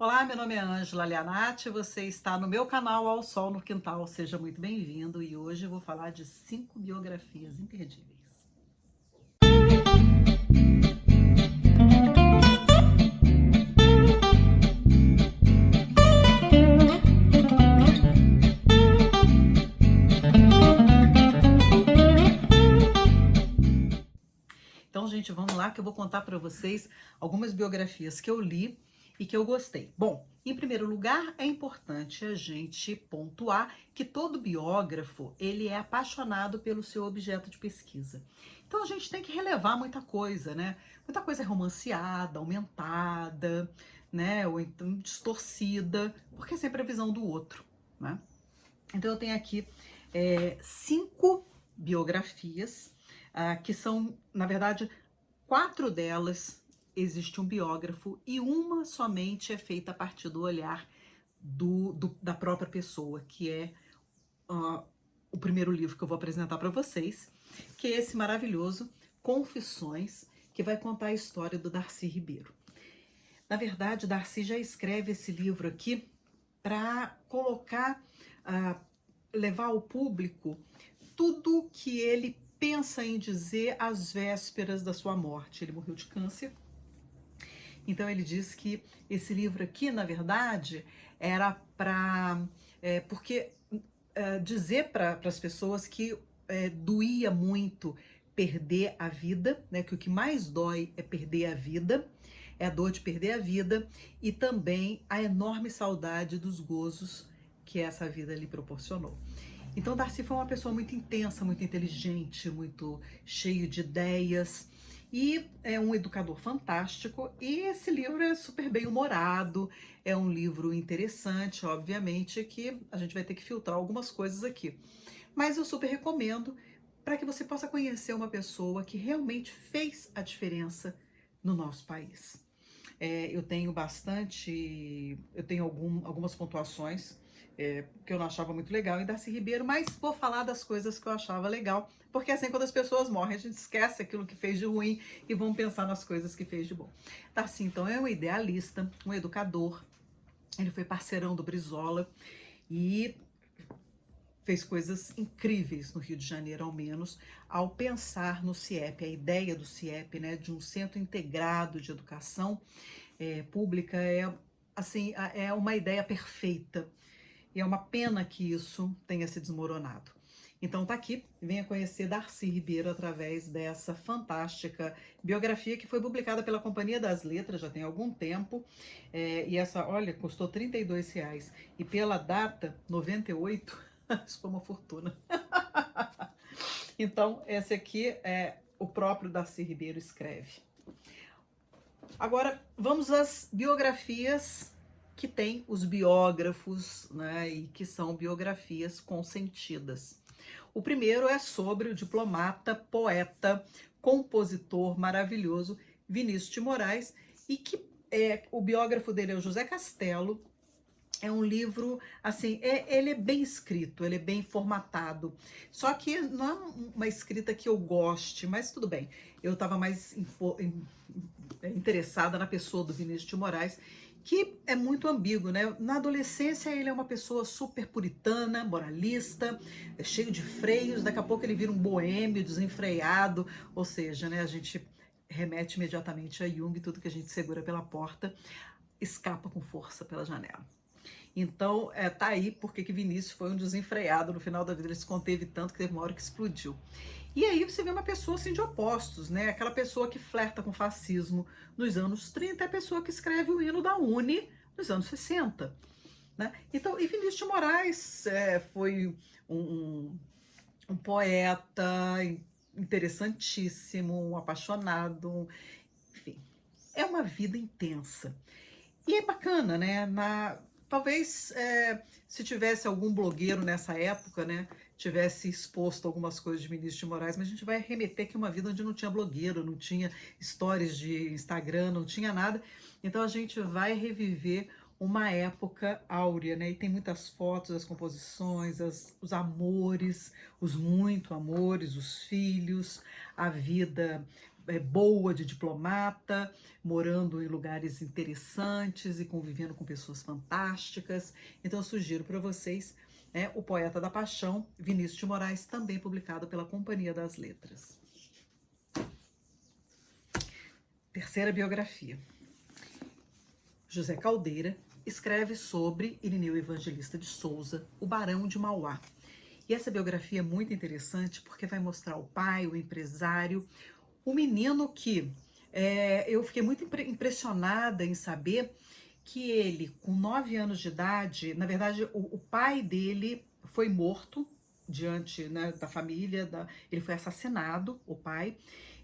Olá, meu nome é Ângela Lianati, você está no meu canal Ao Sol no Quintal, seja muito bem-vindo e hoje eu vou falar de 5 biografias imperdíveis. Então, gente, vamos lá que eu vou contar para vocês algumas biografias que eu li e que eu gostei. Bom, em primeiro lugar, é importante a gente pontuar que todo biógrafo, ele é apaixonado pelo seu objeto de pesquisa. Então, a gente tem que relevar muita coisa, né? Muita coisa é romanceada, aumentada, né? Ou então distorcida, porque é sempre a visão do outro, né? Então, eu tenho aqui 5 biografias, que são, na verdade, 4 delas existe um biógrafo e uma somente é feita a partir do olhar da própria pessoa, que é ah, o primeiro livro que eu vou apresentar para vocês, que é esse maravilhoso Confissões, que vai contar a história do Darcy Ribeiro. Na verdade, Darcy já escreve esse livro aqui para colocar, ah, levar ao público tudo que ele pensa em dizer às vésperas da sua morte. Ele morreu de câncer. Então ele diz que esse livro aqui, na verdade, era para porque dizer para as pessoas que doía muito perder a vida, né? Que o que mais dói é perder a vida, é a dor de perder a vida e também a enorme saudade dos gozos que essa vida lhe proporcionou. Então, Darcy foi uma pessoa muito intensa, muito inteligente, muito cheio de ideias e é um educador fantástico. E esse livro é super bem humorado, é um livro interessante, obviamente, que a gente vai ter que filtrar algumas coisas aqui. Mas eu super recomendo para que você possa conhecer uma pessoa que realmente fez a diferença no nosso país. Eu tenho bastante, eu tenho algumas pontuações que eu não achava muito legal em Darcy Ribeiro, mas vou falar das coisas que eu achava legal, porque assim, quando as pessoas morrem, a gente esquece aquilo que fez de ruim e vamos pensar nas coisas que fez de bom. Darcy, então, é um idealista, um educador, ele foi parceirão do Brizola e fez coisas incríveis no Rio de Janeiro, ao menos, ao pensar no CIEP, a ideia do CIEP, né, de um centro integrado de educação pública assim, é uma ideia perfeita. E é uma pena que isso tenha se desmoronado. Então tá aqui, venha conhecer Darcy Ribeiro através dessa fantástica biografia que foi publicada pela Companhia das Letras já tem algum tempo. E essa, olha, custou R$ 32. E pela data, 98, isso foi uma fortuna. Então, esse aqui é o próprio Darcy Ribeiro escreve. Agora, vamos às biografias que tem os biógrafos, né, e que são biografias consentidas. O primeiro é sobre o diplomata, poeta, compositor maravilhoso Vinícius de Moraes, e que o biógrafo dele é o José Castelo. É um livro, assim, ele é bem escrito, ele é bem formatado. Só que não é uma escrita que eu goste, mas tudo bem. Eu estava mais interessada na pessoa do Vinícius de Moraes, que é muito ambíguo, né? Na adolescência ele é uma pessoa super puritana, moralista, cheio de freios, daqui a pouco ele vira um boêmio, desenfreado, ou seja, né, a gente remete imediatamente a Jung, tudo que a gente segura pela porta escapa com força pela janela. Então, tá aí porque que Vinícius foi um desenfreado no final da vida, ele se conteve tanto que teve uma hora que explodiu. E aí você vê uma pessoa assim de opostos, né? Aquela pessoa que flerta com fascismo nos anos 30 é a pessoa que escreve o hino da Uni nos anos 60, né? Então, e Vinícius de Moraes foi um poeta interessantíssimo, um apaixonado, enfim, é uma vida intensa. E é bacana, né? Talvez se tivesse algum blogueiro nessa época, né, tivesse exposto algumas coisas de Vinícius de Moraes, mas a gente vai remeter que é uma vida onde não tinha blogueiro, não tinha stories de Instagram, não tinha nada. Então a gente vai reviver uma época áurea, né? E tem muitas fotos, as composições, os amores, os muito amores, os filhos, a vida boa de diplomata, morando em lugares interessantes e convivendo com pessoas fantásticas. Então eu sugiro para vocês O Poeta da Paixão, Vinícius de Moraes, também publicado pela Companhia das Letras. Terceira biografia. José Caldeira escreve sobre Irineu Evangelista de Souza, o Barão de Mauá. E essa biografia é muito interessante porque vai mostrar o pai, o empresário, o menino que eu fiquei muito impressionada em saber que ele, com 9 anos de idade, na verdade, o pai dele foi morto diante, né, da família, ele foi assassinado, o pai,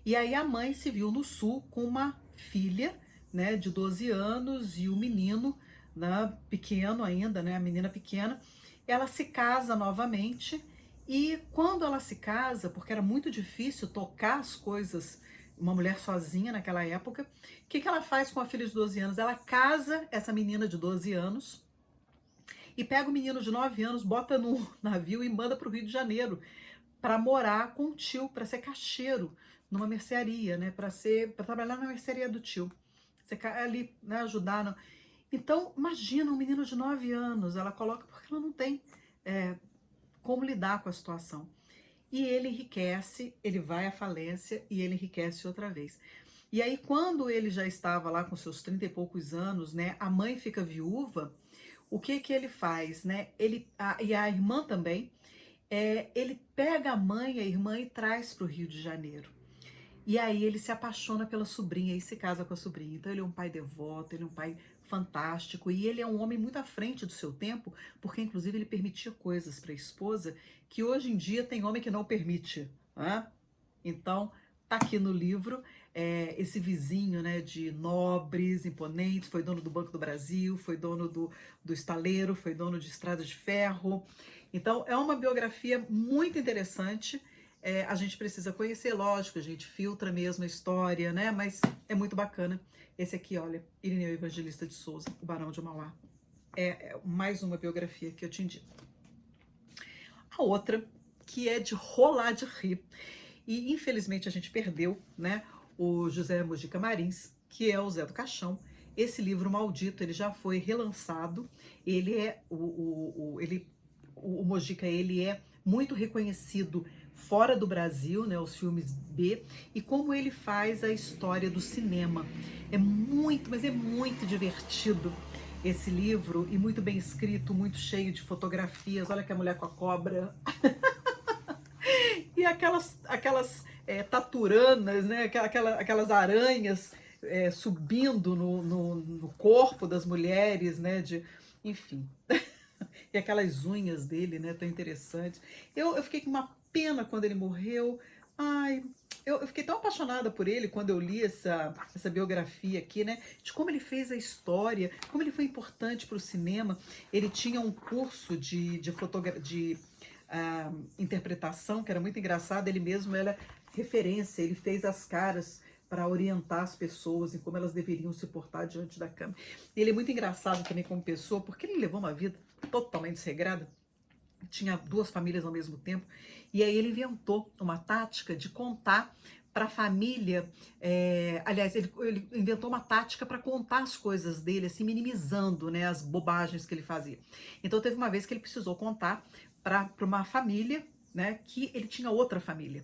e aí a mãe se viu no sul com uma filha, né, de 12 anos e o menino, né, pequeno ainda, né, a menina pequena. Ela se casa novamente e quando ela se casa, porque era muito difícil tocar as coisas, uma mulher sozinha naquela época, o que ela faz com a filha de 12 anos? Ela casa essa menina de 12 anos e pega o menino de 9 anos, bota no navio e manda para o Rio de Janeiro para morar com o tio, para ser caixeiro numa mercearia, né? Para trabalhar na mercearia do tio. Você ali, né, ajudar. Então, imagina um menino de 9 anos, ela coloca porque ela não tem como lidar com a situação. E ele enriquece, ele vai à falência e ele enriquece outra vez. E aí, quando ele já estava lá com seus 30 e poucos anos, né, a mãe fica viúva, o que ele faz, né? E a irmã também, ele pega a mãe e a irmã e traz para o Rio de Janeiro. E aí ele se apaixona pela sobrinha e se casa com a sobrinha. Então ele é um pai devoto, ele é um pai fantástico e ele é um homem muito à frente do seu tempo, porque inclusive ele permitia coisas para a esposa que hoje em dia tem homem que não permite, né? Então tá aqui no livro esse vizinho, né, de nobres, imponentes, foi dono do Banco do Brasil, foi dono do estaleiro, foi dono de estradas de ferro. Então é uma biografia muito interessante. A gente precisa conhecer, lógico, a gente filtra mesmo a história, né? Mas é muito bacana. Esse aqui, olha, Irineu Evangelista de Souza, o Barão de Mauá. É mais uma biografia que eu te indico. A outra, que é de rolar de rir, e infelizmente a gente perdeu, né? O José Mojica Marins, que é o Zé do Caixão. Esse livro maldito, ele já foi relançado. Ele é o Mojica, ele é muito reconhecido fora do Brasil, né, os filmes B, e como ele faz a história do cinema. É muito, mas é muito divertido esse livro e muito bem escrito, muito cheio de fotografias. Olha que a mulher com a cobra. E aquelas taturanas, né, aquelas aranhas subindo no corpo das mulheres, né, enfim. E aquelas unhas dele, né, tão interessantes. Eu fiquei com uma pena quando ele morreu. Ai, eu fiquei tão apaixonada por ele quando eu li essa biografia aqui, né? De como ele fez a história, como ele foi importante para o cinema. Ele tinha um curso de interpretação que era muito engraçado. Ele mesmo era referência, ele fez as caras para orientar as pessoas em como elas deveriam se portar diante da câmera. Ele é muito engraçado também como pessoa, porque ele levou uma vida totalmente desregrada, tinha 2 famílias ao mesmo tempo, e aí ele inventou uma tática de contar para a família, aliás, ele inventou uma tática para contar as coisas dele, assim, minimizando, né, as bobagens que ele fazia. Então teve uma vez que ele precisou contar para uma família, né, que ele tinha outra família.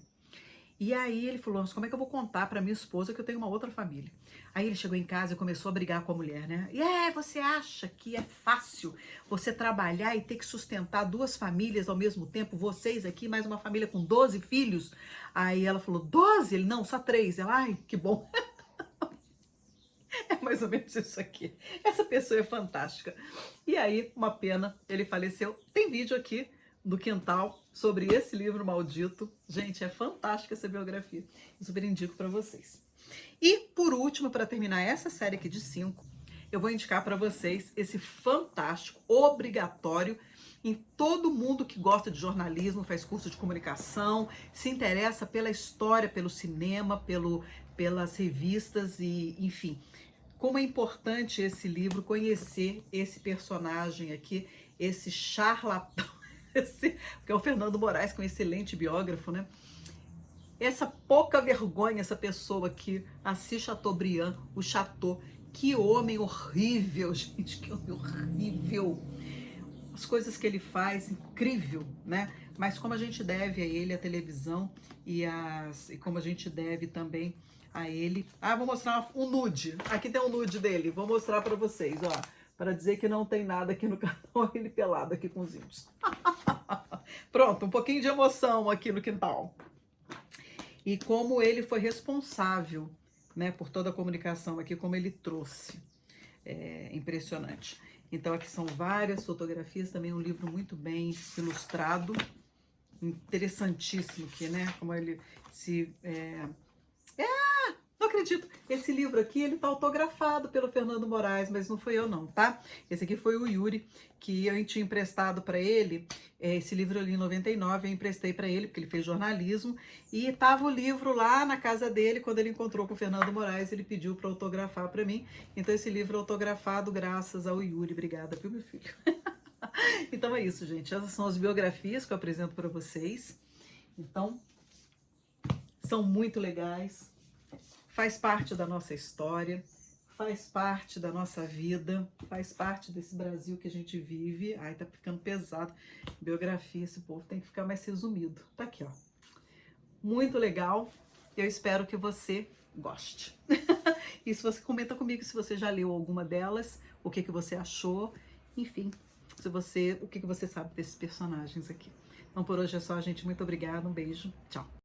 E aí ele falou, como é que eu vou contar para minha esposa que eu tenho uma outra família? Aí ele chegou em casa e começou a brigar com a mulher, né? E você acha que é fácil você trabalhar e ter que sustentar 2 famílias ao mesmo tempo? Vocês aqui, mais uma família com 12 filhos? Aí ela falou, 12? Ele, não, só 3. Ela, ai, que bom. É mais ou menos isso aqui. Essa pessoa é fantástica. E aí, uma pena, ele faleceu. Tem vídeo aqui do quintal sobre esse livro maldito. Gente, é fantástica essa biografia. Eu super indico para vocês. E, por último, para terminar essa série aqui de 5, eu vou indicar para vocês esse fantástico, obrigatório, em todo mundo que gosta de jornalismo, faz curso de comunicação, se interessa pela história, pelo cinema, pelas revistas e, enfim. Como é importante esse livro, conhecer esse personagem aqui, esse charlatão, que é o Fernando Moraes, que é um excelente biógrafo, né? essa pouca vergonha, essa pessoa que assiste Chateaubriand, o Chateau, que homem horrível, gente, que homem horrível. As coisas que ele faz, incrível, né? Mas como a gente deve a ele a televisão e como a gente deve também a ele. Ah, vou mostrar um nude. Aqui tem um nude dele. Vou mostrar para vocês, ó, para dizer que não tem nada aqui no canal, ele pelado aqui com os índios. Pronto, um pouquinho de emoção aqui no quintal. E como ele foi responsável, né, por toda a comunicação aqui, como ele trouxe. É impressionante. Então aqui são várias fotografias, também um livro muito bem ilustrado, interessantíssimo aqui, né? Como ele se... não acredito, esse livro aqui, ele tá autografado pelo Fernando Moraes, mas não fui eu não, tá? Esse aqui foi o Yuri, que eu tinha emprestado para ele, esse livro ali em 99, eu emprestei para ele, porque ele fez jornalismo, e tava o livro lá na casa dele, quando ele encontrou com o Fernando Moraes, ele pediu para autografar para mim, então esse livro é autografado graças ao Yuri, obrigada, viu, meu filho? Então é isso, gente, essas são as biografias que eu apresento para vocês, então, são muito legais, faz parte da nossa história, faz parte da nossa vida, faz parte desse Brasil que a gente vive. Ai, tá ficando pesado. Biografia, esse povo tem que ficar mais resumido. Tá aqui, ó. Muito legal. Eu espero que você goste. E se você comenta comigo se você já leu alguma delas, o que você achou, enfim, o que você sabe desses personagens aqui. Então por hoje é só, gente. Muito obrigada, um beijo, tchau.